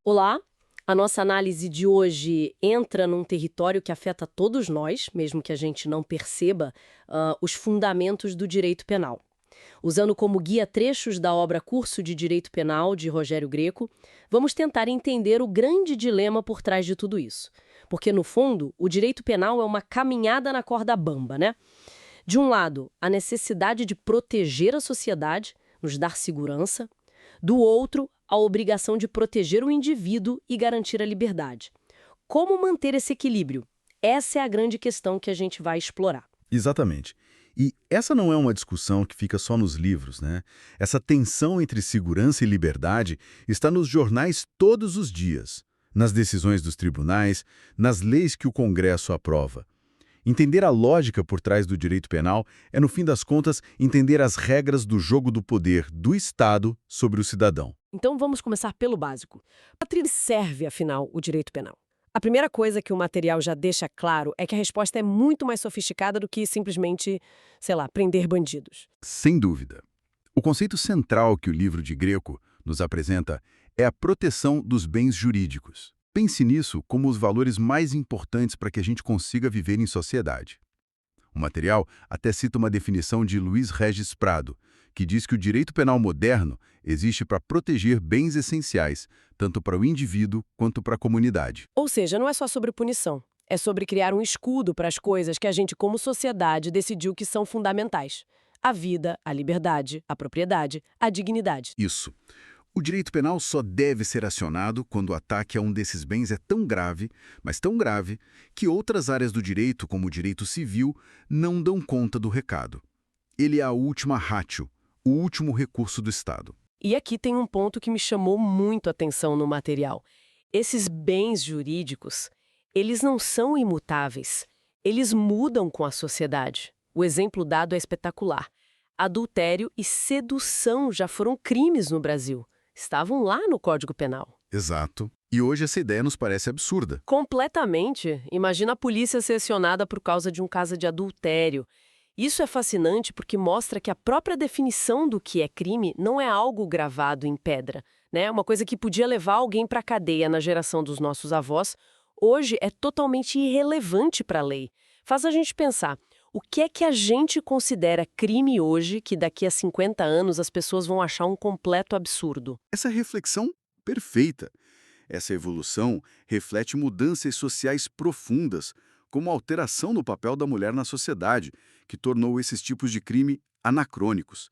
Olá! A nossa análise de hoje entra num território que afeta todos nós, mesmo que a gente não perceba, os fundamentos do direito penal. Usando como guia trechos da obra Curso de Direito Penal, de Rogério Greco, vamos tentar entender o grande dilema por trás de tudo isso. Porque, no fundo, o direito penal é uma caminhada na corda bamba, né? De um lado, a necessidade de proteger a sociedade, nos dar segurança. Do outro, a obrigação de proteger o indivíduo e garantir a liberdade. Como manter esse equilíbrio? Essa é a grande questão que a gente vai explorar. Exatamente. E essa não é uma discussão que fica só nos livros, né? Essa tensão entre segurança e liberdade está nos jornais todos os dias, nas decisões dos tribunais, nas leis que o Congresso aprova. Entender a lógica por trás do direito penal é, no fim das contas, entender as regras do jogo do poder do Estado sobre o cidadão. Então vamos começar pelo básico. Para que serve, afinal, o direito penal? A primeira coisa que o material já deixa claro é que a resposta é muito mais sofisticada do que simplesmente, sei lá, prender bandidos. Sem dúvida. O conceito central que o livro de Greco nos apresenta é a proteção dos bens jurídicos. Pense nisso como os valores mais importantes para que a gente consiga viver em sociedade. O material até cita uma definição de Luiz Regis Prado, que diz que o direito penal moderno existe para proteger bens essenciais, tanto para o indivíduo quanto para a comunidade. Ou seja, não é só sobre punição. É sobre criar um escudo para as coisas que a gente, como sociedade, decidiu que são fundamentais. A vida, a liberdade, a propriedade, a dignidade. Isso. O direito penal só deve ser acionado quando o ataque a um desses bens é tão grave, mas tão grave, que outras áreas do direito, como o direito civil, não dão conta do recado. Ele é a última ratio, o último recurso do Estado. E aqui tem um ponto que me chamou muito a atenção no material. Esses bens jurídicos, eles não são imutáveis. Eles mudam com a sociedade. O exemplo dado é espetacular. Adultério e sedução já foram crimes no Brasil. Estavam lá no Código Penal. Exato. E hoje essa ideia nos parece absurda. Completamente. Imagina a polícia ser acionada por causa de um caso de adultério. Isso é fascinante porque mostra que a própria definição do que é crime não é algo gravado em pedra, né? Uma coisa que podia levar alguém para a cadeia na geração dos nossos avós, hoje é totalmente irrelevante para a lei. Faz a gente pensar, o que é que a gente considera crime hoje que daqui a 50 anos as pessoas vão achar um completo absurdo? Essa reflexão perfeita. Essa evolução reflete mudanças sociais profundas, como a alteração no papel da mulher na sociedade, que tornou esses tipos de crime anacrônicos.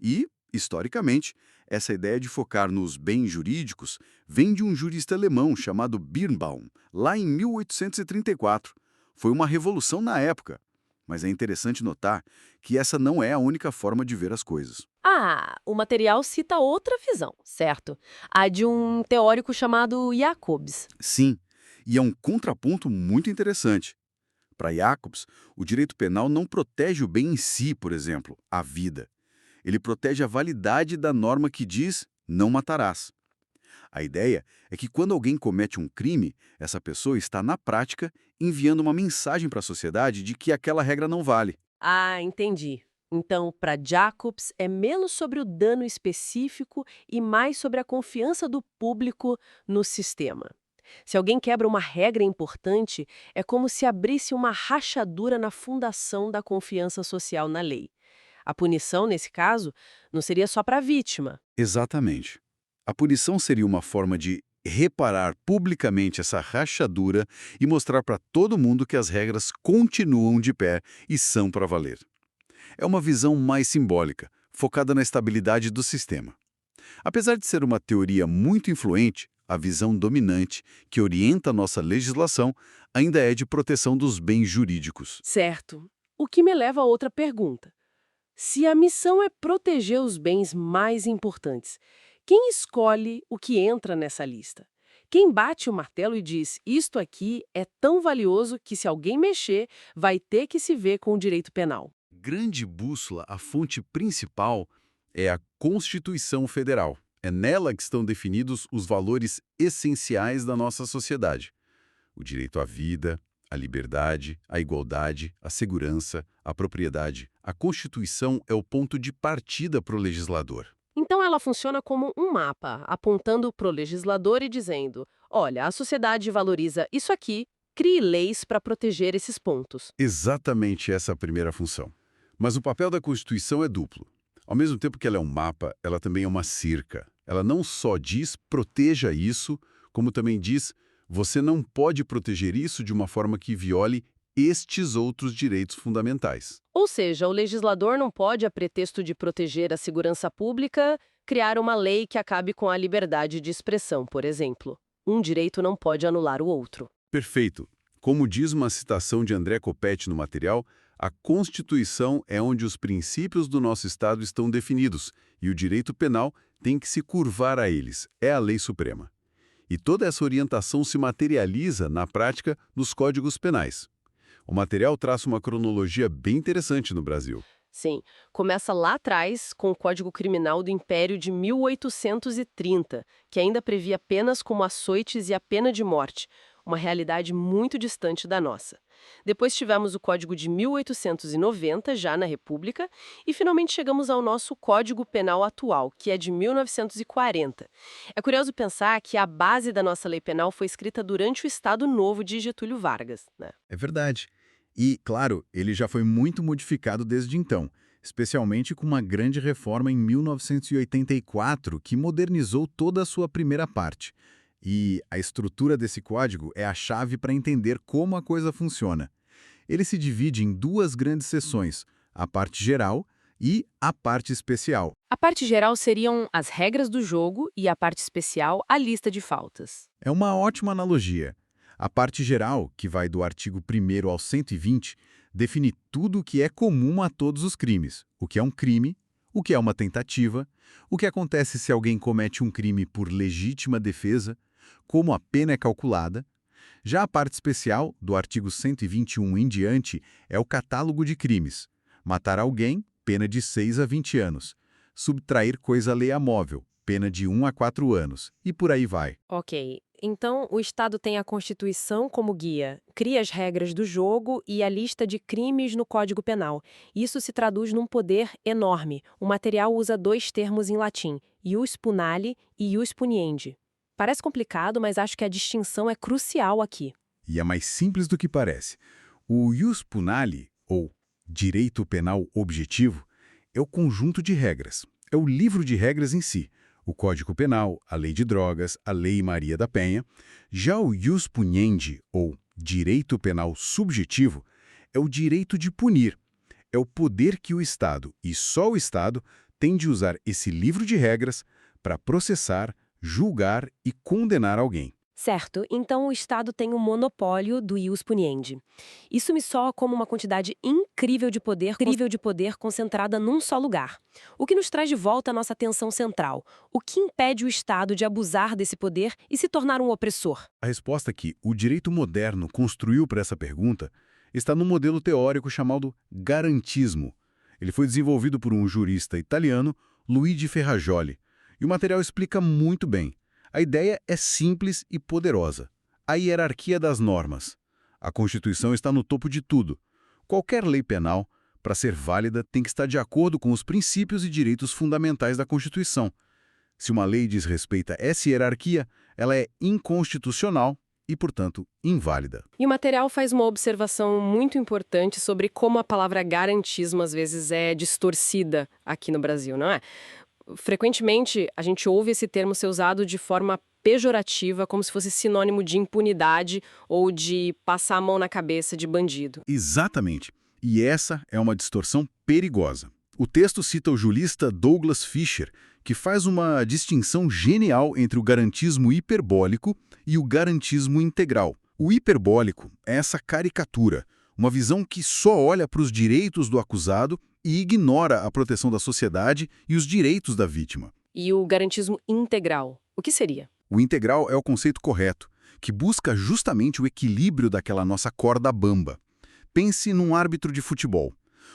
E, historicamente, essa ideia de focar nos bens jurídicos vem de um jurista alemão chamado Birnbaum, lá em 1834. Foi uma revolução na época. Mas é interessante notar que essa não é a única forma de ver as coisas. Ah, o material cita outra visão, certo? A de um teórico chamado Jacobs. Sim, e é um contraponto muito interessante. Para Jacobs, o direito penal não protege o bem em si, por exemplo, a vida. Ele protege a validade da norma que diz não matarás. A ideia é que quando alguém comete um crime, essa pessoa está, na prática, enviando uma mensagem para a sociedade de que aquela regra não vale. Ah, entendi. Então, para Jacobs, é menos sobre o dano específico e mais sobre a confiança do público no sistema. Se alguém quebra uma regra importante, é como se abrisse uma rachadura na fundação da confiança social na lei. A punição, nesse caso, não seria só para a vítima. Exatamente. A punição seria uma forma de reparar publicamente essa rachadura e mostrar para todo mundo que as regras continuam de pé e são para valer. É uma visão mais simbólica, focada na estabilidade do sistema. Apesar de ser uma teoria muito influente, a visão dominante que orienta a nossa legislação ainda é de proteção dos bens jurídicos. Certo. O que me leva a outra pergunta. Se a missão é proteger os bens mais importantes, quem escolhe o que entra nessa lista? Quem bate o martelo e diz, isto aqui é tão valioso que se alguém mexer, vai ter que se ver com o direito penal? Grande bússola, a fonte principal é a Constituição Federal. É nela que estão definidos os valores essenciais da nossa sociedade. O direito à vida, à liberdade, à igualdade, à segurança, à propriedade. A Constituição é o ponto de partida para o legislador. Então ela funciona como um mapa, apontando para o legislador e dizendo: olha, a sociedade valoriza isso aqui, crie leis para proteger esses pontos. Exatamente essa é a primeira função. Mas o papel da Constituição é duplo. Ao mesmo tempo que ela é um mapa, ela também é uma cerca. Ela não só diz proteja isso, como também diz você não pode proteger isso de uma forma que viole estes outros direitos fundamentais. Ou seja, o legislador não pode, a pretexto de proteger a segurança pública, criar uma lei que acabe com a liberdade de expressão, por exemplo. Um direito não pode anular o outro. Perfeito. Como diz uma citação de André Coppetti no material, a Constituição é onde os princípios do nosso Estado estão definidos e o direito penal tem que se curvar a eles. É a lei suprema. E toda essa orientação se materializa, na prática, nos códigos penais. O material traça uma cronologia bem interessante no Brasil. Sim, começa lá atrás com o Código Criminal do Império de 1830, que ainda previa penas como açoites e a pena de morte, uma realidade muito distante da nossa. Depois tivemos o Código de 1890, já na República, e finalmente chegamos ao nosso Código Penal atual, que é de 1940. É curioso pensar que a base da nossa lei penal foi escrita durante o Estado Novo de Getúlio Vargas, né? É verdade. E, claro, ele já foi muito modificado desde então, especialmente com uma grande reforma em 1984, que modernizou toda a sua primeira parte. E a estrutura desse código é a chave para entender como a coisa funciona. Ele se divide em duas grandes seções, a parte geral e a parte especial. A parte geral seriam as regras do jogo e a parte especial, a lista de faltas. É uma ótima analogia. A parte geral, que vai do artigo 1º ao 120, define tudo o que é comum a todos os crimes. O que é um crime, o que é uma tentativa, o que acontece se alguém comete um crime por legítima defesa, como a pena é calculada. Já a parte especial, do artigo 121 em diante, é o catálogo de crimes. Matar alguém, pena de 6 a 20 anos. Subtrair coisa alheia-móvel, pena de 1 a 4 anos. E por aí vai. Ok, então o Estado tem a Constituição como guia, cria as regras do jogo e a lista de crimes no Código Penal. Isso se traduz num poder enorme. O material usa dois termos em latim, ius punale e ius puniendi. Parece complicado, mas acho que a distinção é crucial aqui. E é mais simples do que parece. O ius punale, ou direito penal objetivo, é o conjunto de regras. É o livro de regras em si. O Código Penal, a Lei de Drogas, a Lei Maria da Penha. Já o ius puniendi, ou direito penal subjetivo, é o direito de punir. É o poder que o Estado, e só o Estado, tem de usar esse livro de regras para processar, julgar e condenar alguém. Certo, então o Estado tem o monopólio do ius puniendi. Isso me soa como uma quantidade incrível de poder concentrada num só lugar. O que nos traz de volta a nossa atenção central. O que impede o Estado de abusar desse poder e se tornar um opressor? A resposta que o direito moderno construiu para essa pergunta está no modelo teórico chamado garantismo. Ele foi desenvolvido por um jurista italiano, Luigi Ferrajoli, e o material explica muito bem. A ideia é simples e poderosa. A hierarquia das normas. A Constituição está no topo de tudo. Qualquer lei penal, para ser válida, tem que estar de acordo com os princípios e direitos fundamentais da Constituição. Se uma lei desrespeita essa hierarquia, ela é inconstitucional e, portanto, inválida. E o material faz uma observação muito importante sobre como a palavra garantismo às vezes é distorcida aqui no Brasil, não é? Frequentemente, a gente ouve esse termo ser usado de forma pejorativa, como se fosse sinônimo de impunidade ou de passar a mão na cabeça de bandido. Exatamente. E essa é uma distorção perigosa. O texto cita o jurista Douglas Fisher, que faz uma distinção genial entre o garantismo hiperbólico e o garantismo integral. O hiperbólico é essa caricatura, uma visão que só olha para os direitos do acusado e ignora a proteção da sociedade e os direitos da vítima. E o garantismo integral, o que seria? O integral é o conceito correto, que busca justamente o equilíbrio daquela nossa corda bamba. Pense num árbitro de futebol.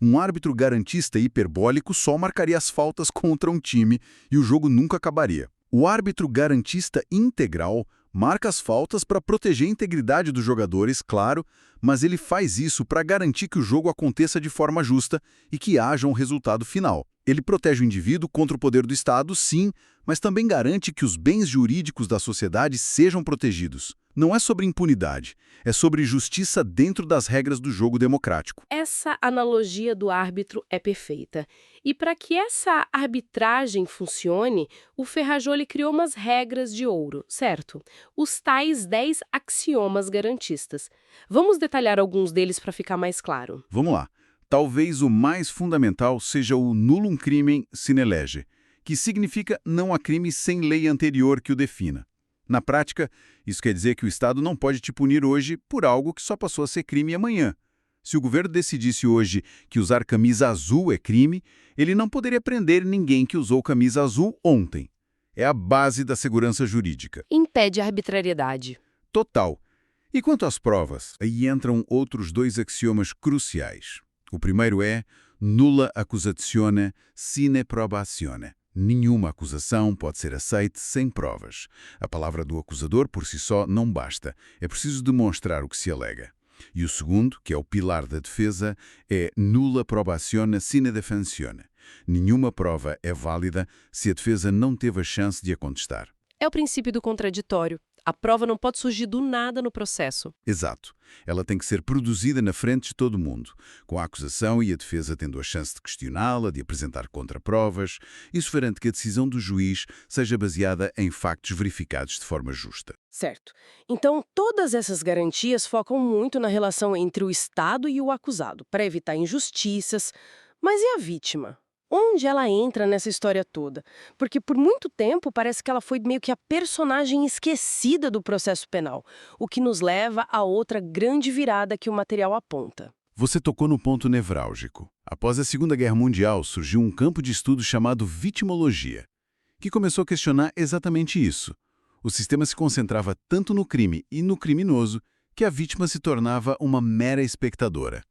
Um árbitro garantista hiperbólico só marcaria as faltas contra um time e o jogo nunca acabaria. O árbitro garantista integral Marca as faltas para proteger a integridade dos jogadores, claro, mas ele faz isso para garantir que o jogo aconteça de forma justa e que haja um resultado final. Ele protege o indivíduo contra o poder do Estado, sim, mas também garante que os bens jurídicos da sociedade sejam protegidos. Não é sobre impunidade, é sobre justiça dentro das regras do jogo democrático. Essa analogia do árbitro é perfeita. E para que essa arbitragem funcione, o Ferrajoli criou umas regras de ouro, certo? Os tais 10 axiomas garantistas. Vamos detalhar alguns deles para ficar mais claro. Vamos lá. Talvez o mais fundamental seja o nullum crimen sine lege, que significa não há crime sem lei anterior que o defina. Na prática, isso quer dizer que o Estado não pode te punir hoje por algo que só passou a ser crime amanhã. Se o governo decidisse hoje que usar camisa azul é crime, ele não poderia prender ninguém que usou camisa azul ontem. É a base da segurança jurídica. Impede a arbitrariedade. Total. E quanto às provas, aí entram outros 2 axiomas cruciais. O primeiro é nulla accusatione sine probatione. Nenhuma acusação pode ser aceita sem provas. A palavra do acusador por si só não basta. É preciso demonstrar o que se alega. E o segundo, que é o pilar da defesa, é nulla probatione sine defensione. Nenhuma prova é válida se a defesa não teve a chance de a contestar. É o princípio do contraditório. A prova não pode surgir do nada no processo. Exato. Ela tem que ser produzida na frente de todo mundo, com a acusação e a defesa tendo a chance de questioná-la, de apresentar contraprovas. Isso garante que a decisão do juiz seja baseada em factos verificados de forma justa. Certo. Então, todas essas garantias focam muito na relação entre o Estado e o acusado, para evitar injustiças. Mas e a vítima? Onde ela entra nessa história toda? Porque por muito tempo parece que ela foi meio que a personagem esquecida do processo penal, o que nos leva a outra grande virada que o material aponta. Você tocou no ponto nevrálgico. Após a Segunda Guerra Mundial, surgiu um campo de estudo chamado vitimologia, que começou a questionar exatamente isso. O sistema se concentrava tanto no crime e no criminoso que a vítima se tornava uma mera espectadora.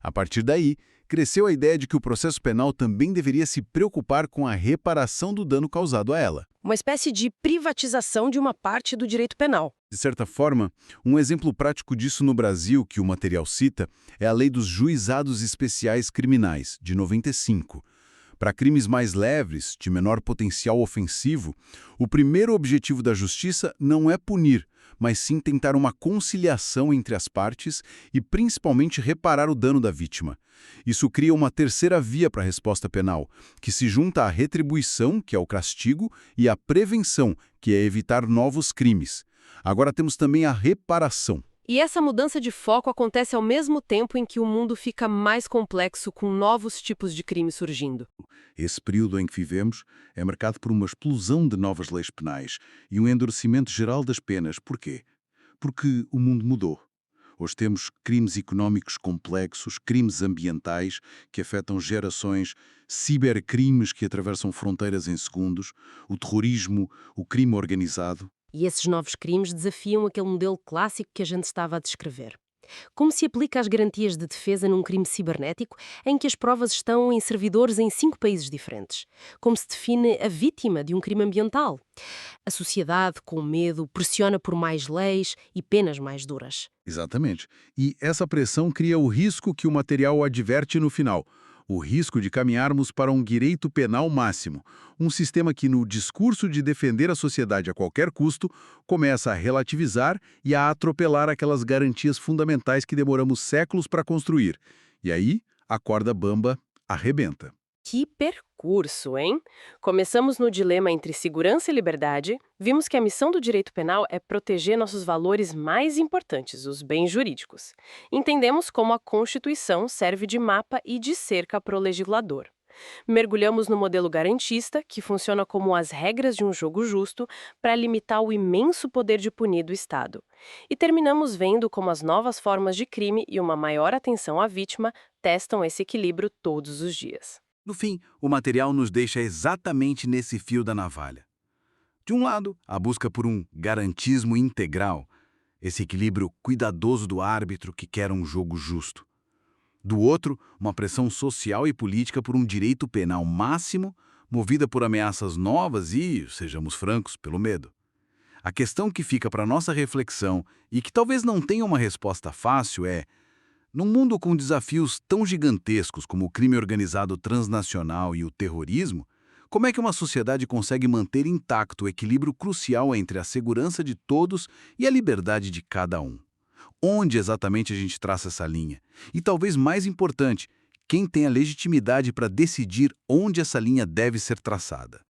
A partir daí, cresceu a ideia de que o processo penal também deveria se preocupar com a reparação do dano causado a ela. Uma espécie de privatização de uma parte do direito penal. De certa forma, um exemplo prático disso no Brasil que o material cita é a Lei dos Juizados Especiais Criminais, de 95. Para crimes mais leves, de menor potencial ofensivo, o primeiro objetivo da justiça não é punir, mas sim tentar uma conciliação entre as partes e principalmente reparar o dano da vítima. Isso cria uma terceira via para a resposta penal, que se junta à retribuição, que é o castigo, e à prevenção, que é evitar novos crimes. Agora temos também a reparação. E essa mudança de foco acontece ao mesmo tempo em que o mundo fica mais complexo com novos tipos de crime surgindo. Esse período em que vivemos é marcado por uma explosão de novas leis penais e um endurecimento geral das penas. Por quê? Porque o mundo mudou. Hoje temos crimes económicos complexos, crimes ambientais que afetam gerações, cibercrimes que atravessam fronteiras em segundos, o terrorismo, o crime organizado. E esses novos crimes desafiam aquele modelo clássico que a gente estava a descrever. Como se aplica as garantias de defesa num crime cibernético em que as provas estão em servidores em 5 países diferentes? Como se define a vítima de um crime ambiental? A sociedade, com medo, pressiona por mais leis e penas mais duras. Exatamente. E essa pressão cria o risco que o material adverte no final. O risco de caminharmos para um direito penal máximo, um sistema que, no discurso de defender a sociedade a qualquer custo, começa a relativizar e a atropelar aquelas garantias fundamentais que demoramos séculos para construir. E aí, a corda bamba arrebenta. Que percurso, hein? Começamos no dilema entre segurança e liberdade, vimos que a missão do direito penal é proteger nossos valores mais importantes, os bens jurídicos. Entendemos como a Constituição serve de mapa e de cerca para o legislador. Mergulhamos no modelo garantista, que funciona como as regras de um jogo justo para limitar o imenso poder de punir do Estado. E terminamos vendo como as novas formas de crime e uma maior atenção à vítima testam esse equilíbrio todos os dias. No fim, o material nos deixa exatamente nesse fio da navalha. De um lado, a busca por um garantismo integral, esse equilíbrio cuidadoso do árbitro que quer um jogo justo. Do outro, uma pressão social e política por um direito penal máximo, movida por ameaças novas e, sejamos francos, pelo medo. A questão que fica para nossa reflexão e que talvez não tenha uma resposta fácil é: num mundo com desafios tão gigantescos como o crime organizado transnacional e o terrorismo, como é que uma sociedade consegue manter intacto o equilíbrio crucial entre a segurança de todos e a liberdade de cada um? Onde exatamente a gente traça essa linha? E talvez mais importante, quem tem a legitimidade para decidir onde essa linha deve ser traçada?